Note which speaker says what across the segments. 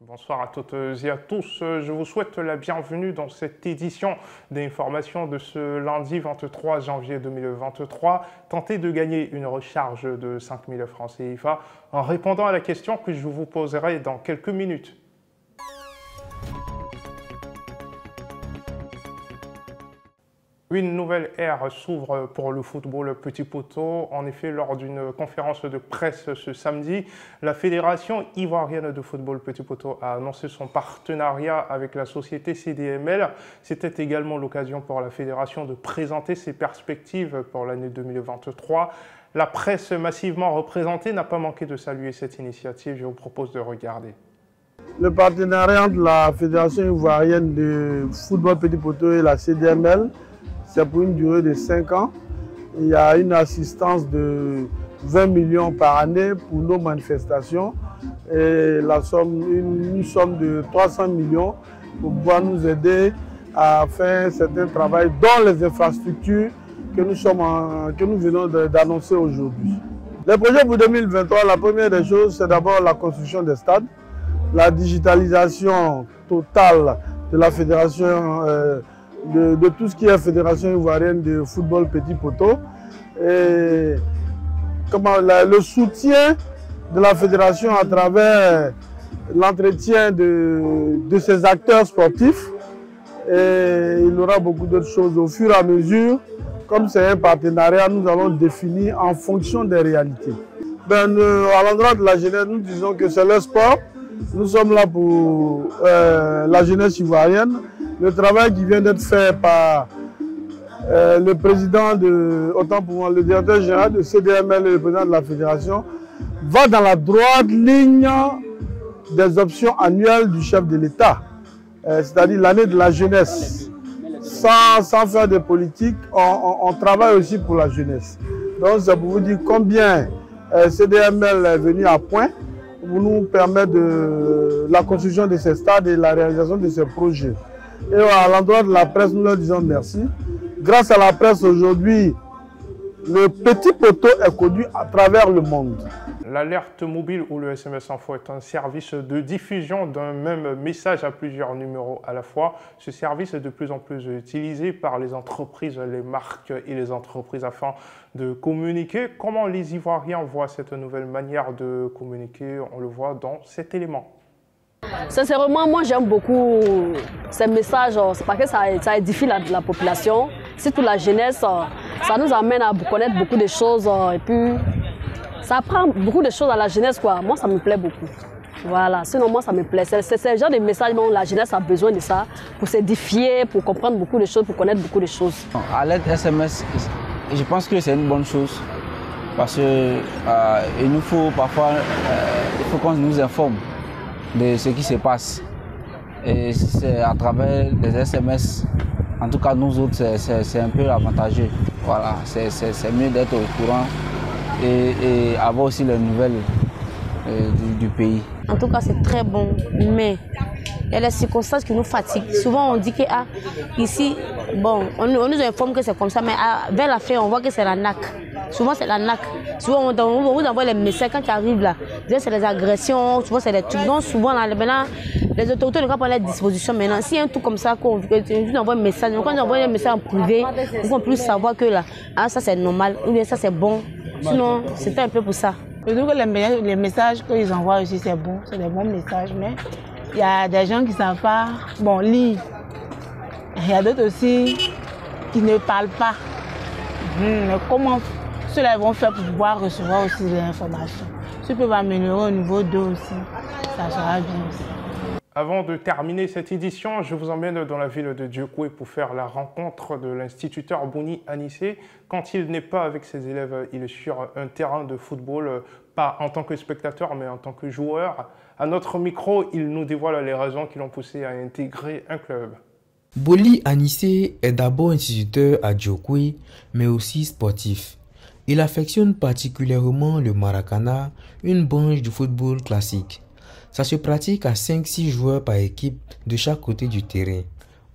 Speaker 1: Bonsoir à toutes et à tous, je vous souhaite la bienvenue dans cette édition d'information de ce lundi 23 janvier 2023. Tentez de gagner une recharge de 5000 francs CFA en répondant à la question que je vous poserai dans quelques minutes. Une nouvelle ère s'ouvre pour le football petit poteau. En effet, lors d'une conférence de presse ce samedi, la Fédération ivoirienne de football petit poteau a annoncé son partenariat avec la société CDML. C'était également l'occasion pour la Fédération de présenter ses perspectives pour l'année 2023. La presse massivement représentée n'a pas manqué de saluer cette initiative. Je vous propose de regarder.
Speaker 2: Le partenariat entre la Fédération ivoirienne de football petit poteau et la CDML, c'est pour une durée de 5 ans. Il y a une assistance de 20 millions par année pour nos manifestations et une somme de 300 millions pour pouvoir nous aider à faire un certain travail dans les infrastructures que nous venons d'annoncer aujourd'hui. Les projets pour 2023, la première des choses, c'est d'abord la construction des stades, la digitalisation totale de la fédération de tout ce qui est Fédération ivoirienne de football petit poteau et le soutien de la fédération à travers l'entretien de ses acteurs sportifs. Et il y aura beaucoup d'autres choses au fur et à mesure. Comme c'est un partenariat, nous allons définir en fonction des réalités. À l'endroit de la jeunesse, nous disons que c'est le sport. Nous sommes là pour la jeunesse ivoirienne. Le travail qui vient d'être fait par le président le directeur général de CDML et le président de la fédération va dans la droite ligne des options annuelles du chef de l'État, c'est-à-dire l'année de la jeunesse. Sans faire de politique, on travaille aussi pour la jeunesse. Donc c'est pour vous dire combien CDML est venu à point pour nous permettre de la construction de ces stades et la réalisation de ces projets. Et à l'endroit de la presse, nous leur disons merci. Grâce à la presse aujourd'hui, le petit poteau est connu à travers le monde.
Speaker 1: L'alerte mobile ou le SMS Info est un service de diffusion d'un même message à plusieurs numéros à la fois. Ce service est de plus en plus utilisé par les entreprises, les marques et les entreprises afin de communiquer. Comment les Ivoiriens voient cette nouvelle manière de communiquer? On le voit dans cet élément.
Speaker 3: Sincèrement, moi j'aime beaucoup ces messages, c'est parce que ça édifie la population, surtout la jeunesse, ça nous amène à connaître beaucoup de choses et puis ça apprend beaucoup de choses à la jeunesse quoi. Moi ça me plaît beaucoup. Voilà, sinon moi ça me plaît. C'est ce genre de messages dont la jeunesse a besoin de ça pour s'édifier, pour comprendre beaucoup de choses, pour connaître beaucoup de choses.
Speaker 4: À l'aide SMS, je pense que c'est une bonne chose parce que il nous faut parfois, il faut qu'on nous informe de ce qui se passe. Et c'est à travers les SMS, en tout cas nous autres, c'est un peu avantageux. Voilà, c'est mieux d'être au courant et avoir aussi les nouvelles du pays.
Speaker 5: En tout cas, c'est très bon, mais il y a les circonstances qui nous fatiguent. Souvent, on dit que ici, bon, on nous informe que c'est comme ça, mais vers la fin, on voit que c'est la NAC. Souvent, c'est la NAC. Souvent, on vous envoie les messages quand tu arrives là. C'est des agressions, souvent, c'est des trucs. Donc, souvent, là, maintenant, les autorités ne vont pas prendre les dispositions. Maintenant, s'il y a un truc comme ça, qu'on nous envoie un message, quand on envoie un message en privé, pour qu'on puisse savoir que là, ça c'est normal, ou bien ça c'est bon. Sinon, c'était un peu pour ça.
Speaker 6: Je trouve que les messages qu'ils envoient aussi, c'est bon, c'est des bons messages, mais il y a des gens qui ne savent pas lire. Il y a d'autres aussi qui ne parlent pas. Mais comment ceux-là vont faire pour pouvoir recevoir aussi des informations? S'ils peuvent améliorer au niveau d'eux aussi, ça sera bien aussi.
Speaker 1: Avant de terminer cette édition, je vous emmène dans la ville de Diokoué pour faire la rencontre de l'instituteur Bouni Anissé. Quand il n'est pas avec ses élèves, il est sur un terrain de football, pas en tant que spectateur, mais en tant que joueur. À notre micro, il nous dévoile les raisons qui l'ont poussé à intégrer un club.
Speaker 7: Bouni Anissé est d'abord instituteur à Diokoué, mais aussi sportif. Il affectionne particulièrement le maracana, une branche du football classique. Ça se pratique à 5-6 joueurs par équipe de chaque côté du terrain.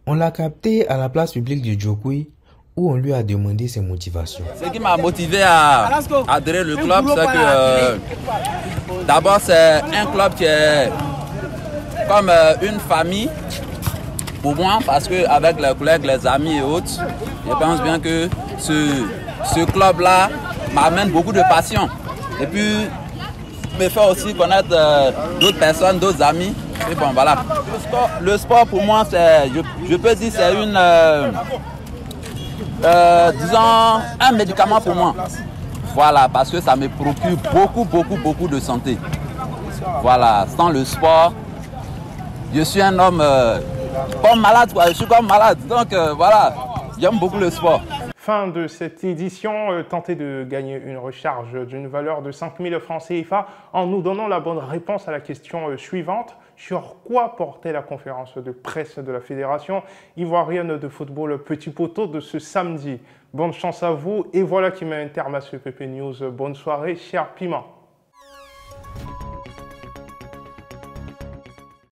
Speaker 7: On l'a capté à la place publique de Diokoué où on lui a demandé ses motivations.
Speaker 8: Ce qui m'a motivé à adhérer au club, c'est que d'abord c'est un club qui est comme une famille pour moi, parce qu'avec les collègues, les amis et autres, je pense bien que ce club-là m'amène beaucoup de passion. Et puis, me fait aussi connaître d'autres personnes, d'autres amis. Et bon, voilà. Le sport pour moi, je peux dire, c'est disons, un médicament pour moi. Voilà, parce que ça me procure beaucoup de santé. Voilà, sans le sport, je suis un homme comme malade, quoi. Je suis comme malade. Donc voilà, j'aime beaucoup le sport.
Speaker 1: Fin de cette édition, tentez de gagner une recharge d'une valeur de 5 000 francs CFA en nous donnant la bonne réponse à la question suivante. Sur quoi portait la conférence de presse de la Fédération ivoirienne de football Petit Poteau de ce samedi? Bonne chance à vous et voilà qui met un terme à ce PP News. Bonne soirée, cher Piment.